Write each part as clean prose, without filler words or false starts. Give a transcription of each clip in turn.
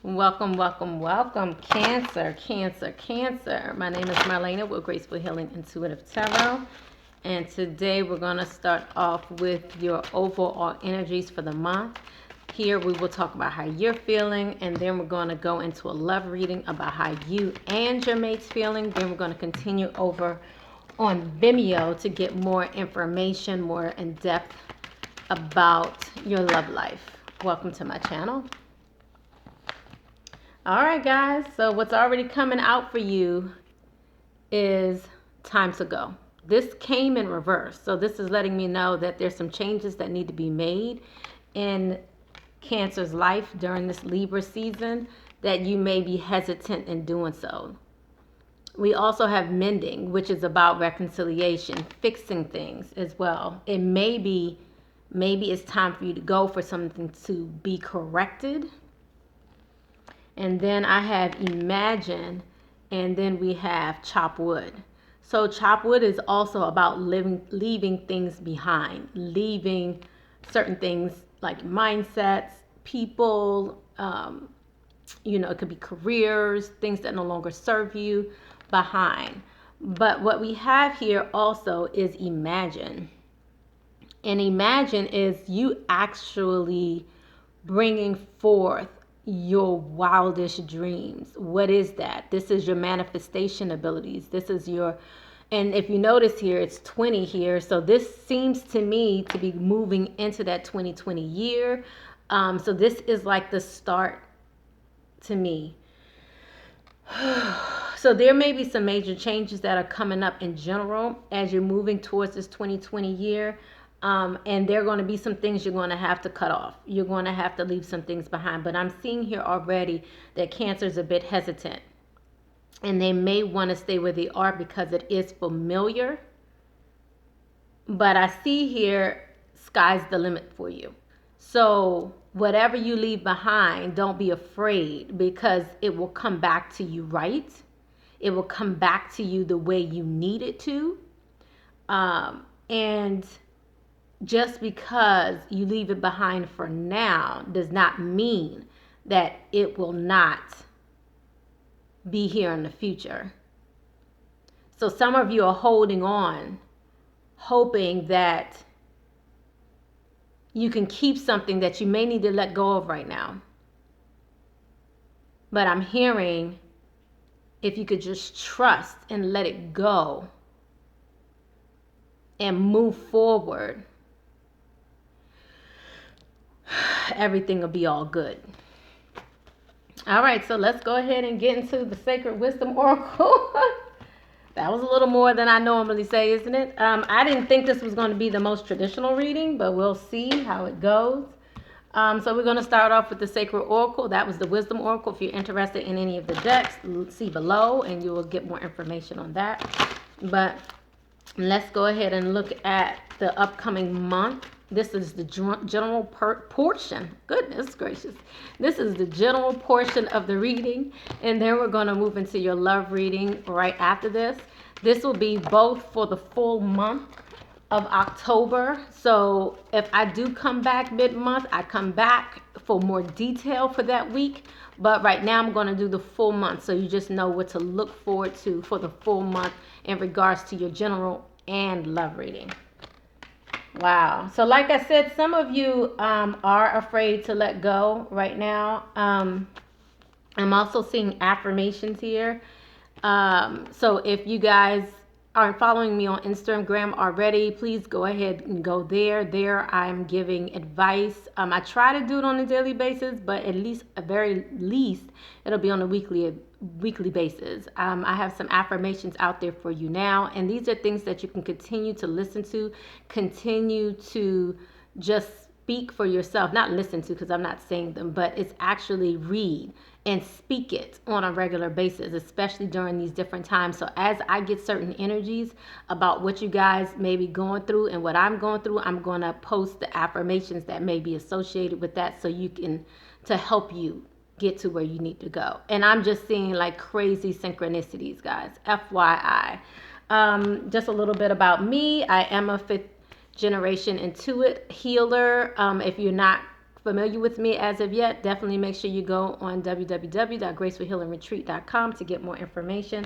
Welcome, welcome, welcome, Cancer, Cancer, Cancer. My name is Marlena with Graceful Healing Intuitive Tarot. And today we're going to start off with your overall energies for the month. Here we will talk about how you're feeling, and then we're going to go into a love reading about how you and your mate's feeling. Then we're going to continue over on Vimeo to get more information, more in depth about your love life. Welcome to my channel. All right, guys, so what's already coming out for you is time to go. This came in reverse, so this is letting me know that there's some changes that need to be made in Cancer's life during this Libra season that you may be hesitant in doing so. We also have mending, which is about reconciliation, fixing things as well. It maybe it's time for you to go for something to be corrected. And then I have imagine, and then we have chop wood. So chop wood is also about leaving things behind, leaving certain things like mindsets, people, it could be careers, things that no longer serve you behind. But what we have here also is imagine. And imagine is you actually bringing forth your wildest dreams. What is that? This is your manifestation abilities. This is your, and if you notice here, it's 20 here. So this seems to me to be moving into that 2020 year. So this is like the start to me. So there may be some major changes that are coming up in general as you're moving towards this 2020 year. And there are going to be some things you're going to have to cut off. You're going to have to leave some things behind. But I'm seeing here already that Cancer is a bit hesitant. And they may want to stay where they are because it is familiar. But I see here, sky's the limit for you. So whatever you leave behind, don't be afraid because it will come back to you right. It will come back to you the way you need it to. And just because you leave it behind for now does not mean that it will not be here in the future. So some of you are holding on, hoping that you can keep something that you may need to let go of right now. But I'm hearing if you could just trust and let it go and move forward, everything will be all good. All right, so let's go ahead and get into the Sacred Wisdom Oracle. That was a little more than I normally say, isn't it? I didn't think this was going to be the most traditional reading, but we'll see how it goes. So we're going to start off with the Sacred Oracle. That was the Wisdom Oracle. If you're interested in any of the decks, see below and you will get more information on that. But let's go ahead and look at the upcoming month. This is the general portion. Goodness gracious. This is the general portion of the reading. And then we're going to move into your love reading right after this. This will be both for the full month of October. So if I do come back mid-month, I come back for more detail for that week. But right now I'm going to do the full month. So you just know what to look forward to for the full month in regards to your general and love reading. Wow. So like I said, some of you are afraid to let go right now. I'm also seeing affirmations here. So if you guys aren't following me on Instagram already, please go ahead and go there. There I'm giving advice. I try to do it on a daily basis, but at very least, it'll be on a weekly basis. I have some affirmations out there for you now, and these are things that you can continue to listen to, continue to just speak for yourself, not listen to because I'm not saying them, but it's actually read and speak it on a regular basis, especially during these different times. So as I get certain energies about what you guys may be going through and what I'm going through, I'm going to post the affirmations that may be associated with that so you can, to help you get to where you need to go. And I'm just seeing like crazy synchronicities, guys. FYI. Just a little bit about me. I am a 5th generation Intuit healer. If you're not familiar with me as of yet, definitely make sure you go on www.gracefulhealingretreat.com to get more information.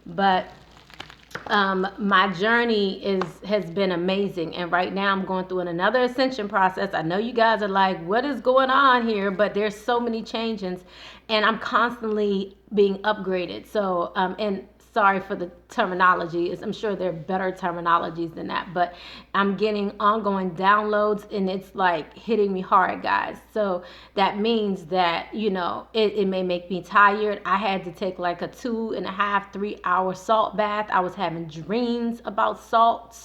But my journey has been amazing, and right now I'm going through another ascension process. I know you guys are like, what is going on here? But there's so many changes, and I'm constantly being upgraded. So and sorry for the terminology. I'm sure there are better terminologies than that, but I'm getting ongoing downloads, and it's like hitting me hard, guys. So that means that, you know, it may make me tired. I had to take like a 2.5, 3 hour salt bath. I was having dreams about salt.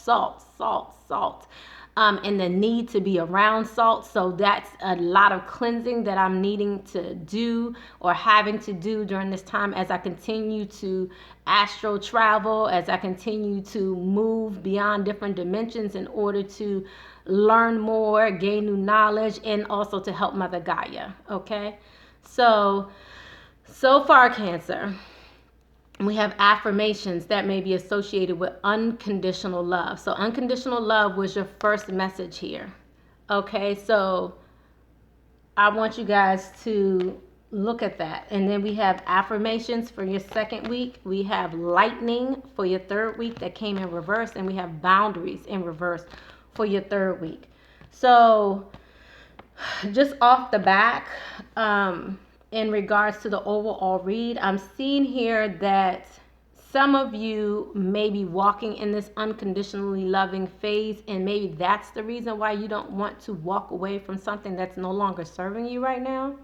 And the need to be around salt. So that's a lot of cleansing that I'm needing to do or having to do during this time as I continue to astral travel, as I continue to move beyond different dimensions in order to learn more, gain new knowledge, and also to help Mother Gaia. Okay? So far, Cancer, we have affirmations that may be associated with unconditional love. So unconditional love was your first message here. Okay, so I want you guys to look at that. And then we have affirmations for your second week. We have lightning for your third week that came in reverse. And we have boundaries in reverse for your third week. So just off the back, in regards to the overall read, I'm seeing here that some of you may be walking in this unconditionally loving phase, and maybe that's the reason why you don't want to walk away from something that's no longer serving you right now.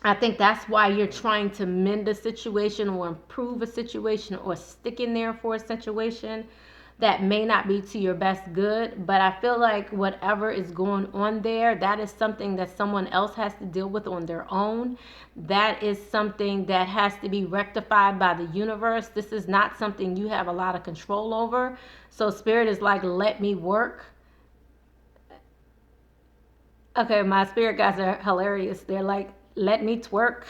I think that's why you're trying to mend a situation or improve a situation or stick in there for a situation that may not be to your best good. But I feel like whatever is going on there, that is something that someone else has to deal with on their own. That is something that has to be rectified by the universe. This is not something you have a lot of control over. So Spirit is like, let me work. Okay, my spirit guys are hilarious. They're like, let me twerk. As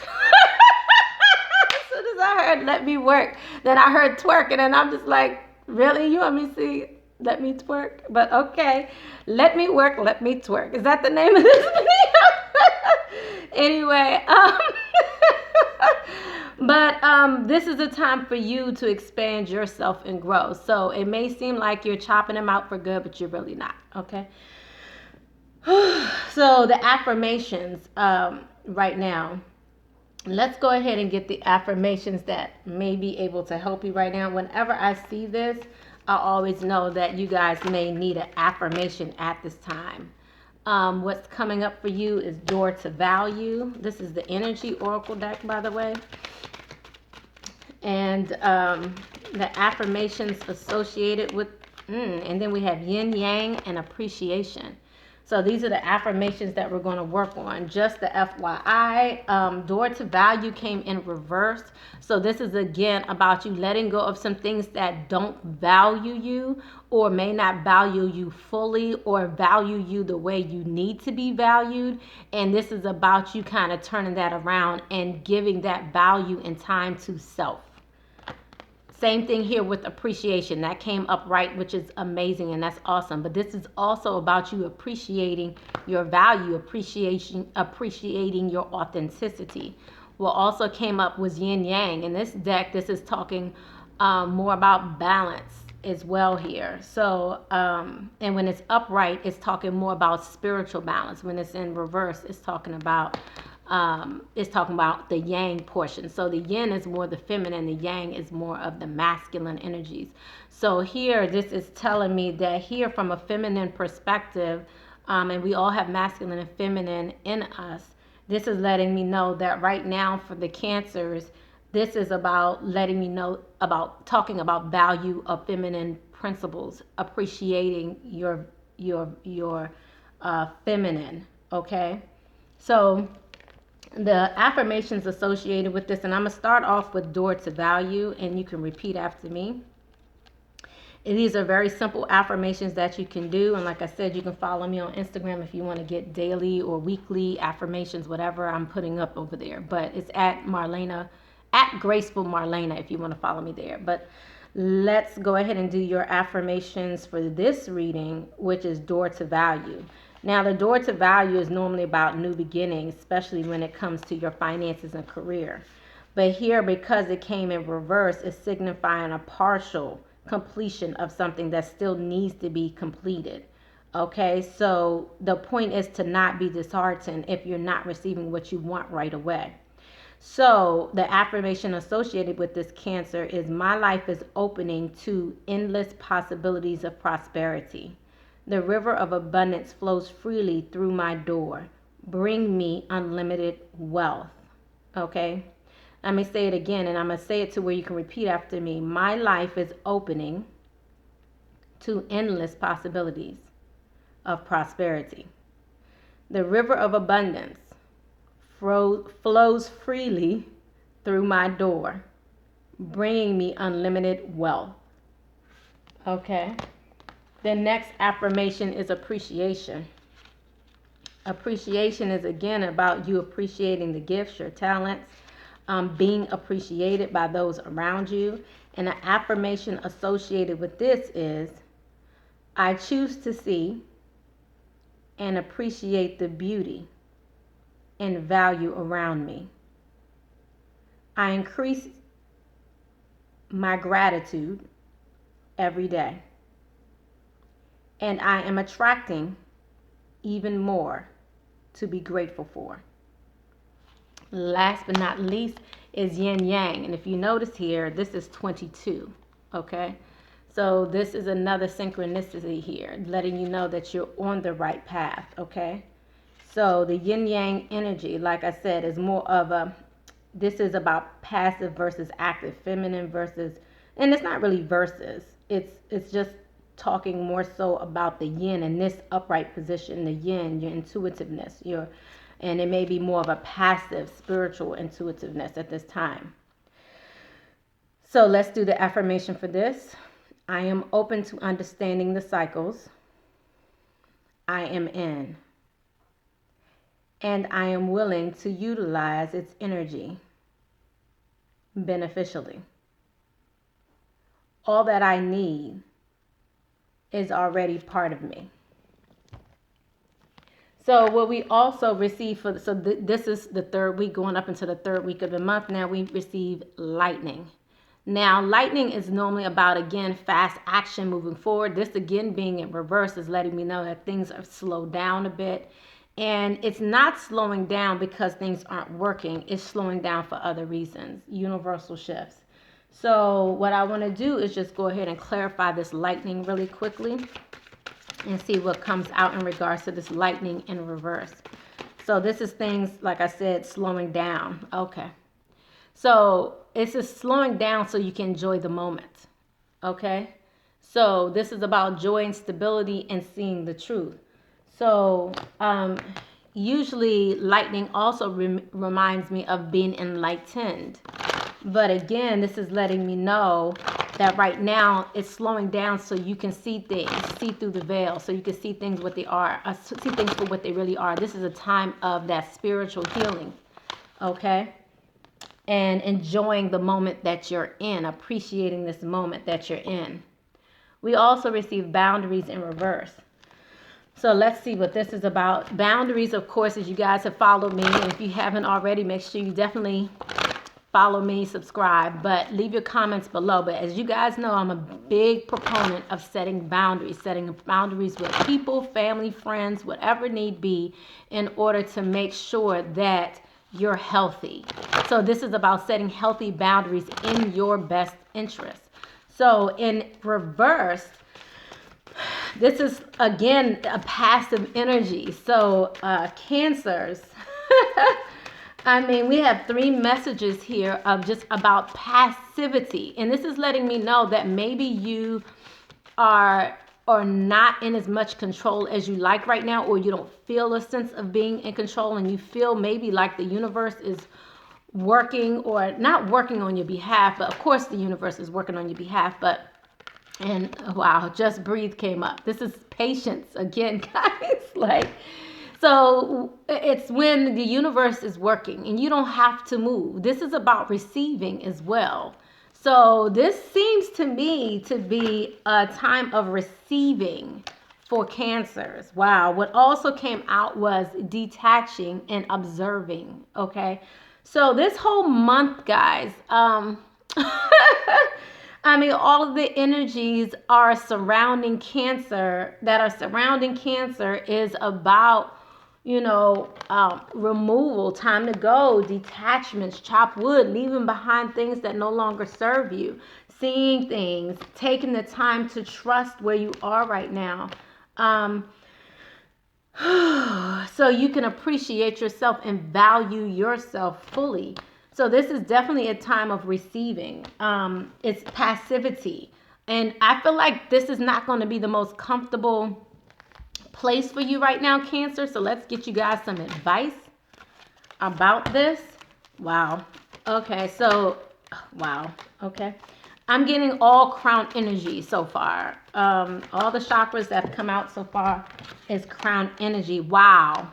soon as I heard let me work, then I heard twerk, and then I'm just like, really? You want me to see let me twerk? But okay, let me work, let me twerk. Is that the name of this video? Anyway, but this is a time for you to expand yourself and grow. So it may seem like you're chopping them out for good, but you're really not. Okay. So the affirmations right now, let's go ahead and get the affirmations that may be able to help you right now. Whenever I see this, I always know that you guys may need an affirmation at this time. What's coming up for you is Door to Value. This is the Energy Oracle deck, by the way. And the affirmations associated with, and then we have Yin Yang and Appreciation. So these are the affirmations that we're going to work on. Just the FYI, Door to Value came in reverse. So this is again about you letting go of some things that don't value you or may not value you fully or value you the way you need to be valued. And this is about you kind of turning that around and giving that value and time to self. Same thing here with Appreciation. That came up right, which is amazing, and that's awesome. But this is also about you appreciating your value, appreciating your authenticity. What also came up was Yin Yang. In this deck, this is talking more about balance as well here. So, and when it's upright, it's talking more about spiritual balance. When it's in reverse, it's talking about the yang portion. So the yin is more the feminine, the yang is more of the masculine energies. So here, this is telling me that here from a feminine perspective, and we all have masculine and feminine in us, this is letting me know that right now for the Cancers, this is about letting me know about talking about value of feminine principles, appreciating your feminine, okay? So the affirmations associated with this, and I'm going to start off with Door to Value, and you can repeat after me. And these are very simple affirmations that you can do, and like I said, you can follow me on Instagram if you want to get daily or weekly affirmations, whatever I'm putting up over there. But it's at Graceful Marlena if you want to follow me there. But let's go ahead and do your affirmations for this reading, which is Door to Value. Now, the door to value is normally about new beginnings, especially when it comes to your finances and career. But here, because it came in reverse, it's signifying a partial completion of something that still needs to be completed. Okay, so the point is to not be disheartened if you're not receiving what you want right away. So the affirmation associated with this Cancer is, my life is opening to endless possibilities of prosperity. The river of abundance flows freely through my door. Bring me unlimited wealth. Okay? Let me say it again, and I'm going to say it to where you can repeat after me. My life is opening to endless possibilities of prosperity. The river of abundance flows freely through my door, bringing me unlimited wealth. Okay. The next affirmation is appreciation. Appreciation is again about you appreciating the gifts, your talents, being appreciated by those around you. And the affirmation associated with this is, I choose to see and appreciate the beauty and value around me. I increase my gratitude every day. And I am attracting even more to be grateful for. Last but not least is yin yang. And if you notice here, this is 22. Okay? So this is another synchronicity here, letting you know that you're on the right path. Okay? So the yin yang energy, like I said, is more of a, this is about passive versus active, feminine versus, and it's not really versus. It's just talking more so about the yin in this upright position, the yin, your intuitiveness, and it may be more of a passive spiritual intuitiveness at this time. So let's do the affirmation for this. I am open to understanding the cycles I am in, and I am willing to utilize its energy beneficially. All that I need is already part of me. So what we also receive this is the third week, going up into the third week of the month. Now we receive lightning. Now, lightning is normally about, again, fast action moving forward. This, again, being in reverse is letting me know that things are slowed down a bit. And it's not slowing down because things aren't working. It's slowing down for other reasons, universal shifts. So what I want to do is just go ahead and clarify this lightning really quickly and see what comes out in regards to this lightning in reverse. So this is things, like I said, slowing down. Okay. So it's just slowing down so you can enjoy the moment. Okay. So this is about joy and stability and seeing the truth. So usually lightning also reminds me of being enlightened. But again, this is letting me know that right now it's slowing down so you can see things, see through the veil, so you can see things what they are, see things for what they really are. This is a time of that spiritual healing, okay? And enjoying the moment that you're in, appreciating this moment that you're in. We also receive boundaries in reverse. So let's see what this is about. Boundaries, of course, as you guys have followed me, and if you haven't already, make sure you definitely follow me, subscribe, but leave your comments below. But as you guys know, I'm a big proponent of setting boundaries with people, family, friends, whatever need be, in order to make sure that you're healthy. So this is about setting healthy boundaries in your best interest. So in reverse, this is, again, a passive energy. So Cancers, I mean, we have 3 messages here of just about passivity. And this is letting me know that maybe you are not in as much control as you like right now, or you don't feel a sense of being in control, and you feel maybe like the universe is working or not working on your behalf. But of course the universe is working on your behalf. And wow, just breathe came up. This is patience again, guys. So it's when the universe is working and you don't have to move. This is about receiving as well. So this seems to me to be a time of receiving for Cancers. Wow. What also came out was detaching and observing. Okay. So this whole month, guys, I mean, all of the energies are surrounding Cancer, is about, removal, time to go, detachments, chop wood, leaving behind things that no longer serve you, seeing things, taking the time to trust where you are right now. So you can appreciate yourself and value yourself fully. So this is definitely a time of receiving. It's passivity. And I feel like this is not going to be the most comfortable place for you right now, Cancer. So let's get you guys some advice about this. Wow. Okay. So, wow. Okay. I'm getting all crown energy so far. All the chakras that have come out so far is crown energy. Wow.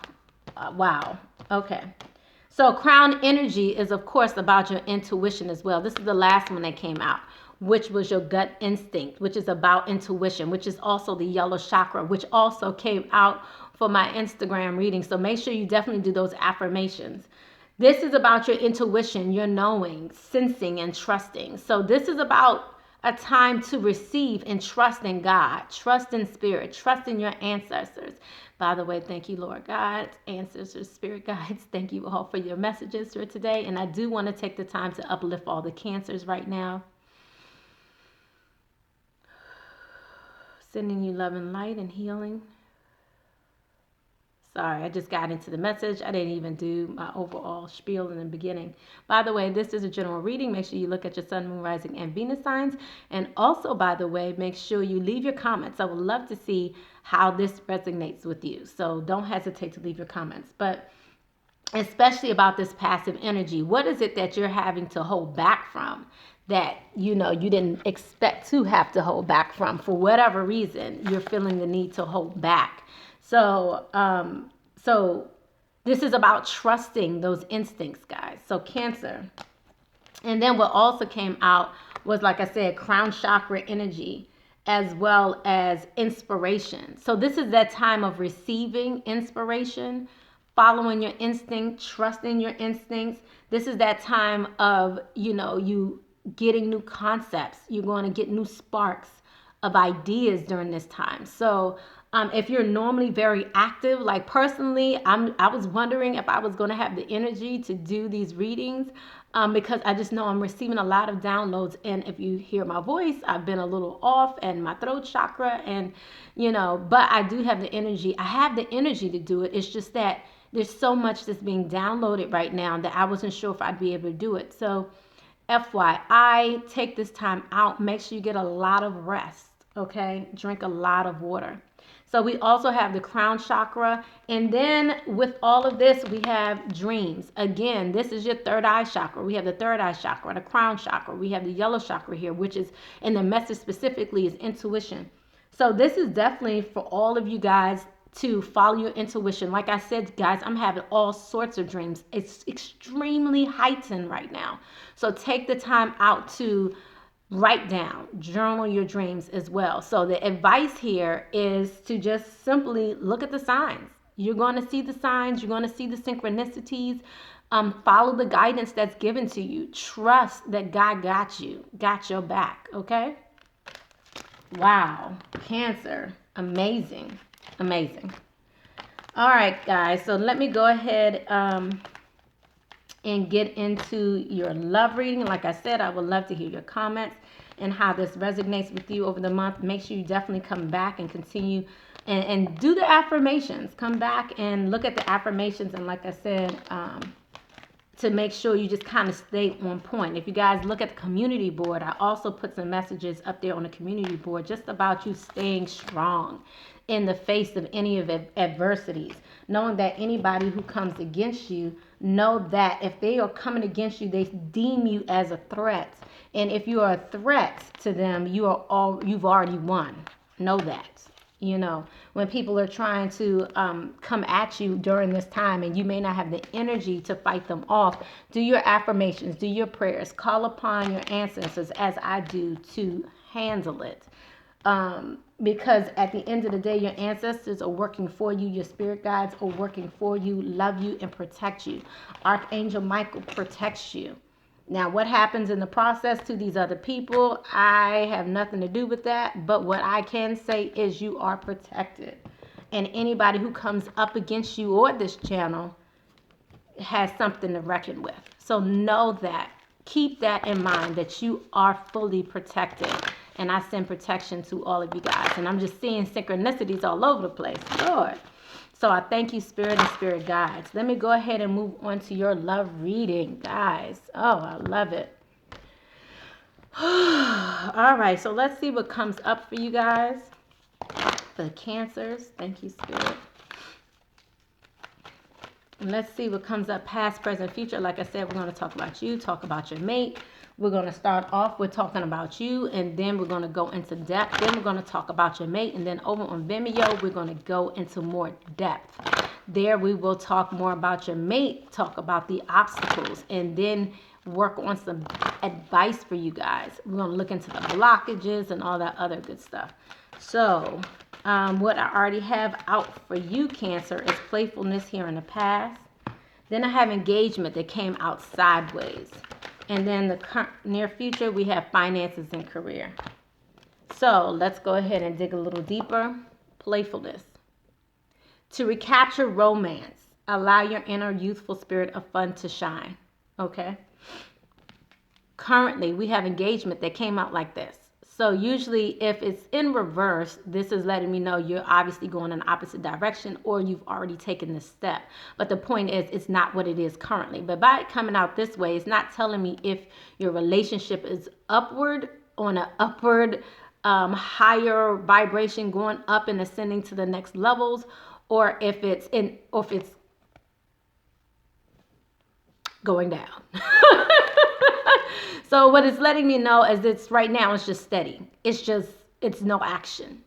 Wow. Okay. So crown energy is, of course, about your intuition as well. This is the last one that came out, which was your gut instinct, which is about intuition, which is also the yellow chakra, which also came out for my Instagram reading. So make sure you definitely do those affirmations. This is about your intuition, your knowing, sensing, and trusting. So this is about a time to receive and trust in God, trust in spirit, trust in your ancestors. By the way, thank you, Lord God, ancestors, spirit guides. Thank you all for your messages for today. And I do want to take the time to uplift all the Cancers right now. Sending you love and light and healing. Sorry, I just got into the message. I didn't even do my overall spiel in the beginning. By the way, this is a general reading. Make sure you look at your sun, moon, rising, and Venus signs. And also, by the way, make sure you leave your comments. I would love to see how this resonates with you. So don't hesitate to leave your comments. But especially about this passive energy, what is it that you're having to hold back from that you didn't expect to have to hold back from? For whatever reason, you're feeling the need to hold back. So this is about trusting those instincts, guys. So Cancer. And then what also came out was, like I said, crown chakra energy, as well as inspiration. So this is that time of receiving inspiration, following your instinct, trusting your instincts. This is that time of, you getting new concepts. You're going to get new sparks of ideas during this time. So if you're normally very active, like personally, I was wondering if I was going to have the energy to do these readings, because I just know I'm receiving a lot of downloads. And if you hear my voice, I've been a little off, and my throat chakra, and but I do have the energy. I have the energy to do it. It's just that there's so much that's being downloaded right now that I wasn't sure if I'd be able to do it. So FYI, take this time out. Make sure you get a lot of rest. Okay, drink a lot of water. So we also have the crown chakra. And then with all of this, we have dreams. Again, this is your third eye chakra. We have the third eye chakra, the crown chakra. We have the yellow chakra here, which is, and the message specifically is intuition. So this is definitely for all of you guys to follow your intuition. Like I said, guys, I'm having all sorts of dreams. It's extremely heightened right now. So take the time out to write down, journal your dreams as well. So the advice here is to just simply look at the signs. You're going to see the signs. You're going to see the synchronicities. Follow the guidance that's given to you. Trust that God got you, got your back. Okay. Wow. Cancer. Amazing. Amazing. All right, guys. So let me go ahead and get into your love reading. Like I said, I would love to hear your comments and how this resonates with you over the month. Make sure you definitely come back and continue and do the affirmations. Come back and look at the affirmations. And like I said, to make sure you just kind of stay on point. If you guys look at the community board, I also put some messages up there on the community board just about you staying strong in the face of any of adversities. Knowing that anybody who comes against you, know that if they are coming against you, they deem you as a threat. And if you are a threat to them, you've already won. Know that. When people are trying to come at you during this time and you may not have the energy to fight them off, do your affirmations, do your prayers, call upon your ancestors as I do to handle it. Because at the end of the day, your ancestors are working for you. Your spirit guides are working for you, love you, and protect you. Archangel Michael protects you. Now, what happens in the process to these other people, I have nothing to do with that. But what I can say is you are protected. And anybody who comes up against you or this channel has something to reckon with. So know that. Keep that in mind, that you are fully protected. And I send protection to all of you guys. And I'm just seeing synchronicities all over the place. Lord. So I thank you, Spirit and Spirit guides. Let me go ahead and move on to your love reading, guys. Oh, I love it. All right. So let's see what comes up for you guys. For the Cancers. Thank you, Spirit. And let's see what comes up past, present, future. Like I said, we're going to talk about you, talk about your mate. We're going to start off with talking about you, and then we're going to go into depth. Then we're going to talk about your mate, and then over on Vimeo, we're going to go into more depth. There we will talk more about your mate, talk about the obstacles, and then work on some advice for you guys. We're going to look into the blockages and all that other good stuff. So what I already have out for you, Cancer, is playfulness here in the past. Then I have engagement that came out sideways. And then the near future, we have finances and career. So let's go ahead and dig a little deeper. Playfulness. To recapture romance, allow your inner youthful spirit of fun to shine. Okay? Currently, we have engagement that came out like this. So usually if it's in reverse, this is letting me know you're obviously going in the opposite direction or you've already taken this step. But the point is, it's not what it is currently. But by it coming out this way, it's not telling me if your relationship is upward, on an upward, higher vibration, going up and ascending to the next levels, or if it's going down. So what it's letting me know is it's right now, it's just steady. It's no action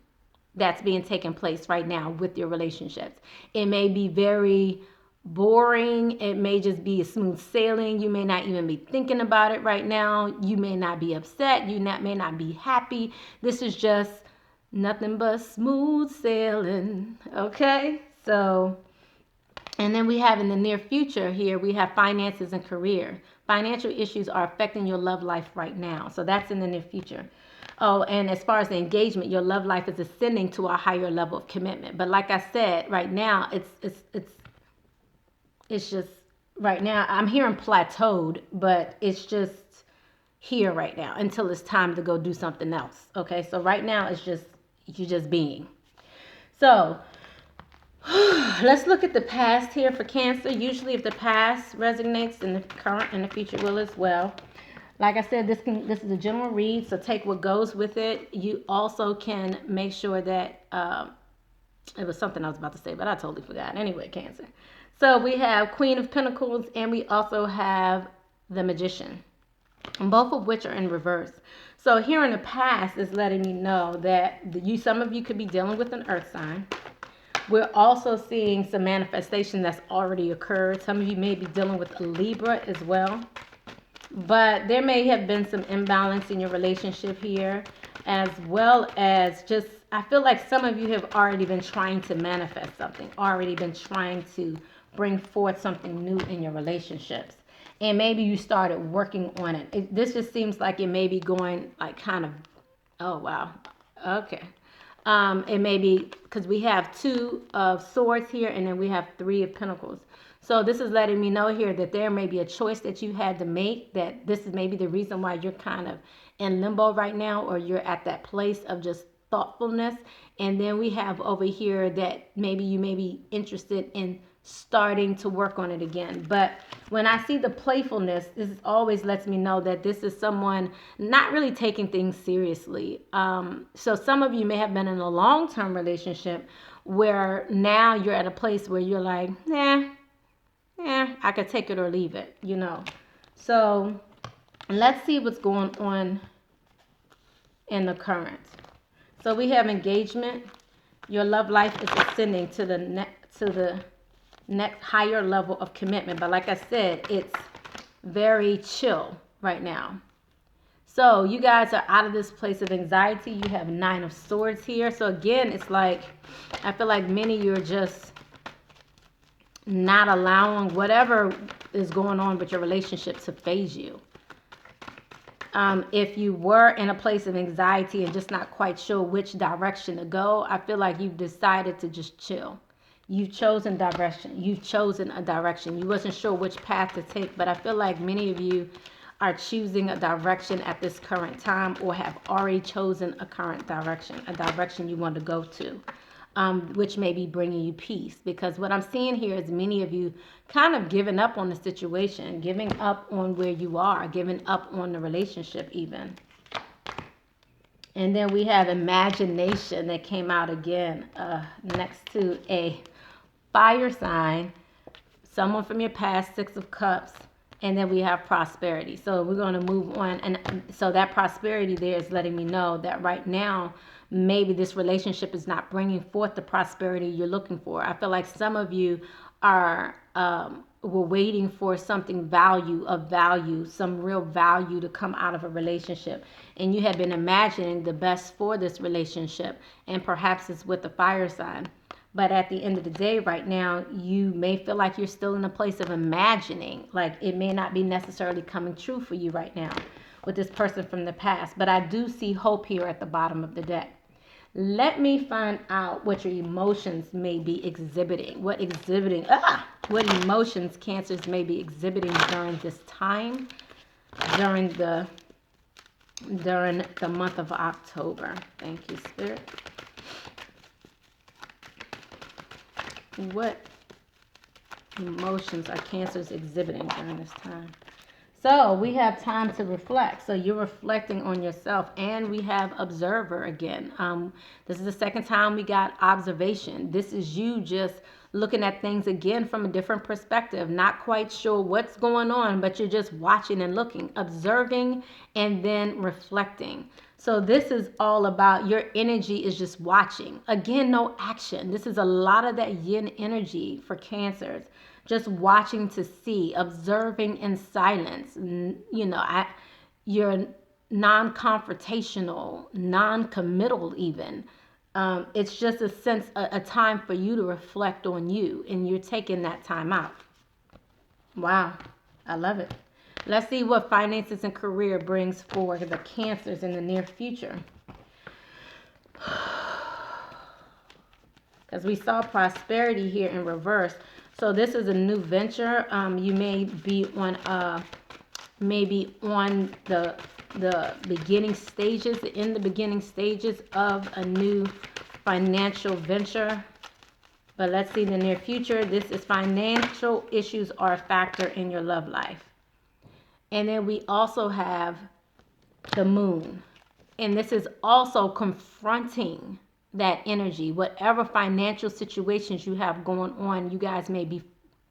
that's being taken place right now with your relationships. It may be very boring. It may just be a smooth sailing. You may not even be thinking about it right now. You may not be upset. You may not be happy. This is just nothing but smooth sailing. Okay? So, and then we have in the near future here, we have finances and career. Financial issues are affecting your love life right now. So that's in the near future. Oh, and as far as the engagement, your love life is ascending to a higher level of commitment. But like I said, right now, it's just, right now, I'm hearing plateaued, but it's just here right now until it's time to go do something else. Okay, so right now, it's just, you're just being. So, let's look at the past here for Cancer. Usually if the past resonates, in the current and the future will as well. Like I said, this is a general read, so take what goes with it. You also can make sure that it was something I was about to say, but I totally forgot. Anyway, Cancer. So we have Queen of Pentacles, and we also have the Magician, both of which are in reverse. So here in the past is letting me know that some of you could be dealing with an earth sign. We're also seeing some manifestation that's already occurred. Some of you may be dealing with a Libra as well. But there may have been some imbalance in your relationship here, as well as just, I feel like some of you have already been trying to manifest something, already been trying to bring forth something new in your relationships. And maybe you started working on it. This just seems like it may be going like kind of, oh, wow. Okay. It may be because we have 2 of Swords here, and then we have 3 of Pentacles. So this is letting me know here that there may be a choice that you had to make, that this is maybe the reason why you're kind of in limbo right now, or you're at that place of just thoughtfulness. And then we have over here that maybe you may be interested in starting to work on it again. But when I see the playfulness, this always lets me know that this is someone not really taking things seriously. So some of you may have been in a long-term relationship where now you're at a place where you're like, I could take it or leave it, you know. So let's see what's going on in the current. So we have engagement. Your love life is ascending to the next higher level of commitment. But like I said, it's very chill right now. So you guys are out of this place of anxiety. You have 9 of Swords here. So again, it's like, I feel like many of you are just not allowing whatever is going on with your relationship to phase you. If you were in a place of anxiety and just not quite sure which direction to go, I feel like you've decided to just chill. You've chosen direction. You've chosen a direction. You wasn't sure which path to take, but I feel like many of you are choosing a direction at this current time, or have already chosen a current direction, a direction you want to go to, which may be bringing you peace. Because what I'm seeing here is many of you kind of giving up on the situation, giving up on where you are, giving up on the relationship even. And then we have imagination that came out again next to a fire sign, someone from your past, 6 of Cups, and then we have prosperity. So we're going to move on. And so that prosperity there is letting me know that right now, maybe this relationship is not bringing forth the prosperity you're looking for. I feel like some of you are were waiting for something of value, some real value to come out of a relationship. And you have been imagining the best for this relationship. And perhaps it's with the fire sign. But at the end of the day, right now, you may feel like you're still in a place of imagining. Like it may not be necessarily coming true for you right now with this person from the past. But I do see hope here at the bottom of the deck. Let me find out what your emotions may be exhibiting. What emotions Cancers may be exhibiting during this time, during the month of October. Thank you, Spirit. What emotions are Cancers exhibiting during this time? So we have time to reflect. So you're reflecting on yourself, and we have observer again. This is the second time we got observation. This is you just looking at things again from a different perspective, not quite sure what's going on, but you're just watching and looking, observing, and then reflecting. So this is all about your energy is just watching. Again, no action. This is a lot of that yin energy for Cancers. Just watching to see, observing in silence. You know, you're non-confrontational, non-committal even. It's just a time for you to reflect on you, and you're taking that time out. Wow, I love it. Let's see what finances and career brings for the Cancers in the near future. Because we saw prosperity here in reverse. So this is a new venture. You may be on the beginning stages, in the beginning stages of a new financial venture. But let's see the near future. This is financial issues are a factor in your love life. And then we also have the moon. And this is also confronting that energy. Whatever financial situations you have going on, you guys may be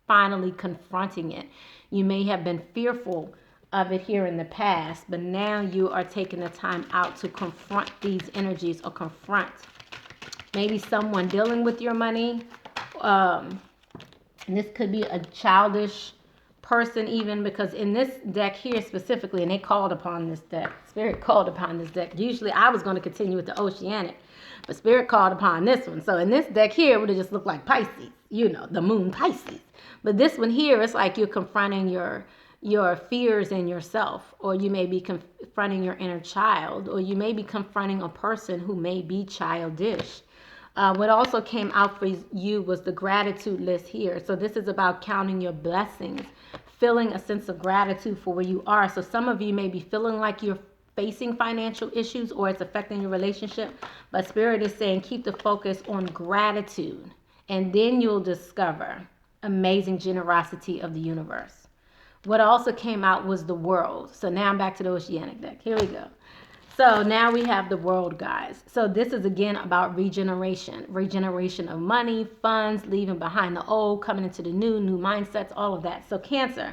finally confronting it. You may have been fearful of it here in the past, but now you are taking the time out to confront these energies, or confront maybe someone dealing with your money. And this could be a childish person even, because in this deck here specifically, and they called upon this deck, Spirit called upon this deck. Usually I was going to continue with the Oceanic, but Spirit called upon this one. So in this deck here, it would have just looked like Pisces, you know, the moon Pisces. But this one here, it's like you're confronting your fears in yourself, or you may be confronting your inner child, or you may be confronting a person who may be childish. What also came out for you was the gratitude list here. So this is about counting your blessings, feeling a sense of gratitude for where you are. So some of you may be feeling like you're facing financial issues, or it's affecting your relationship. But Spirit is saying keep the focus on gratitude, and then you'll discover amazing generosity of the universe. What also came out was the world. So now I'm back to the Oceanic deck. Here we go. So now we have the world, guys. So this is again about regeneration of money, funds, leaving behind the old, coming into the new mindsets, all of that. So Cancer,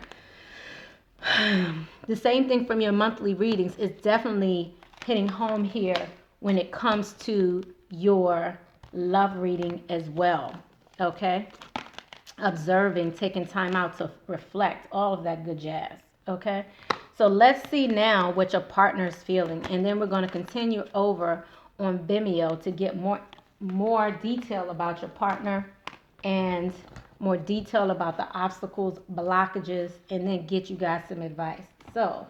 the same thing from your monthly readings is definitely hitting home here when it comes to your love reading as well. Okay? Observing, taking time out to reflect, all of that good jazz. Okay? So let's see now what your partner is feeling. And then we're going to continue over on Vimeo to get more detail about your partner and more detail about the obstacles, blockages, and then get you guys some advice. So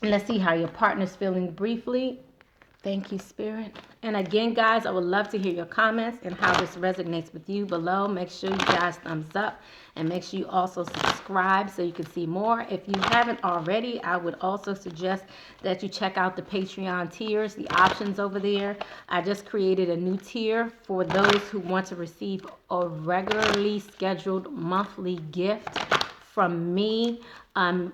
let's see how your partner's feeling briefly. Thank you, Spirit. And again, guys, I would love to hear your comments and how this resonates with you below. Make sure you guys thumbs up and make sure you also subscribe so you can see more. If you haven't already, I would also suggest that you check out the Patreon tiers, the options over there. I just created a new tier for those who want to receive a regularly scheduled monthly gift from me, and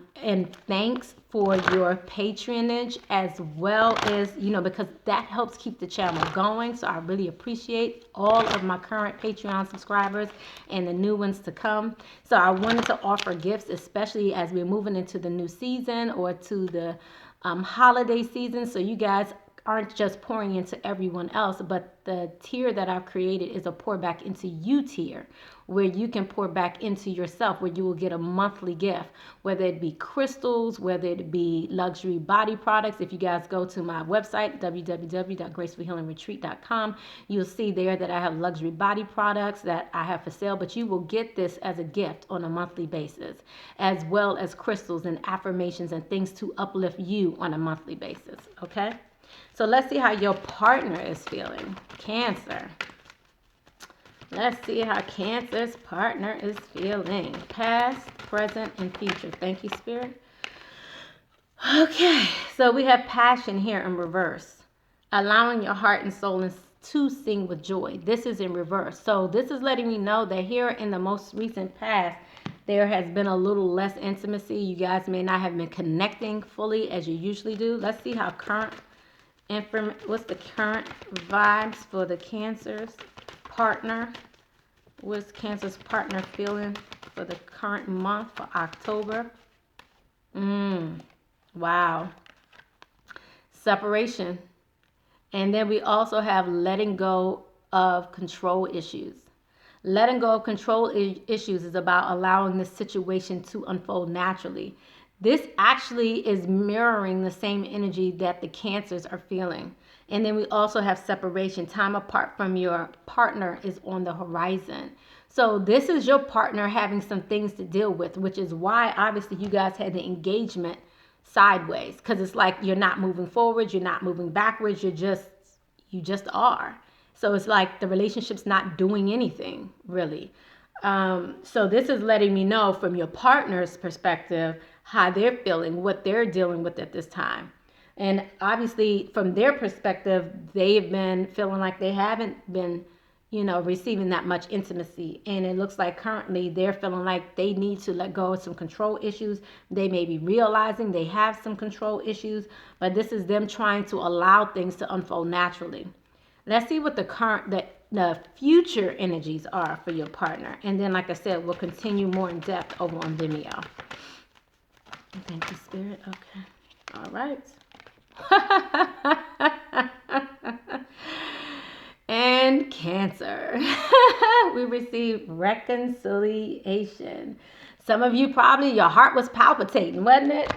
thanks for your patronage, as well as, because that helps keep the channel going. So I really appreciate all of my current Patreon subscribers and the new ones to come. So I wanted to offer gifts, especially as we're moving into the new season or to the holiday season. So you guys aren't just pouring into everyone else, but the tier that I've created is a pour back into you tier, where you can pour back into yourself, where you will get a monthly gift, whether it be crystals, whether it be luxury body products. If you guys go to my website, www.gracefulhealingretreat.com, you'll see there that I have luxury body products that I have for sale, but you will get this as a gift on a monthly basis, as well as crystals and affirmations and things to uplift you on a monthly basis, okay? So let's see how your partner is feeling. Cancer. Let's see how Cancer's partner is feeling. Past, present, and future. Thank you, Spirit. Okay, so we have passion here in reverse. Allowing your heart and soul to sing with joy. This is in reverse. So this is letting me know that here in the most recent past, there has been a little less intimacy. You guys may not have been connecting fully as you usually do. Let's see how what's the current vibes for the Cancer's partner? What's Cancer's partner feeling for the current month for October? Wow. Separation. And then we also have letting go of control issues. Letting go of control issues is about allowing the situation to unfold naturally. This actually is mirroring the same energy that the Cancers are feeling. And then we also have separation. Time apart from your partner is on the horizon. So this is your partner having some things to deal with, which is why obviously you guys had the engagement sideways, because it's like you're not moving forward, you're not moving backwards, you just are. So it's like the relationship's not doing anything really. So this is letting me know from your partner's perspective how they're feeling, what they're dealing with at this time. And obviously from their perspective, they've been feeling like they haven't been, receiving that much intimacy. And it looks like currently they're feeling like they need to let go of some control issues. They may be realizing they have some control issues, but this is them trying to allow things to unfold naturally. Let's see what the future energies are for your partner. And then, like I said, we'll continue more in depth over on Vimeo. Thank you, Spirit. Okay. All right. And Cancer. We received reconciliation. Some of you probably, your heart was palpitating, wasn't it?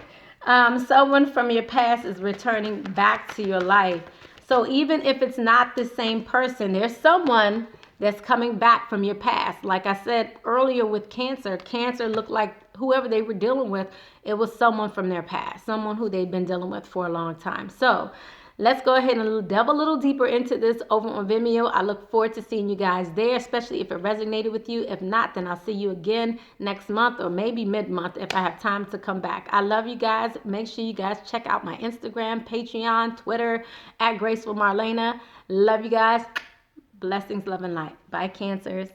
Someone from your past is returning back to your life. So even if it's not the same person, there's someone that's coming back from your past. Like I said earlier with Cancer looked like whoever they were dealing with, it was someone from their past, someone who they've been dealing with for a long time. So let's go ahead and delve a little deeper into this over on Vimeo. I look forward to seeing you guys there, especially if it resonated with you. If not, then I'll see you again next month or maybe mid-month if I have time to come back. I love you guys. Make sure you guys check out my Instagram, Patreon, Twitter, @GracefulMarlena. Love you guys. Blessings, love, and light. Bye, Cancers.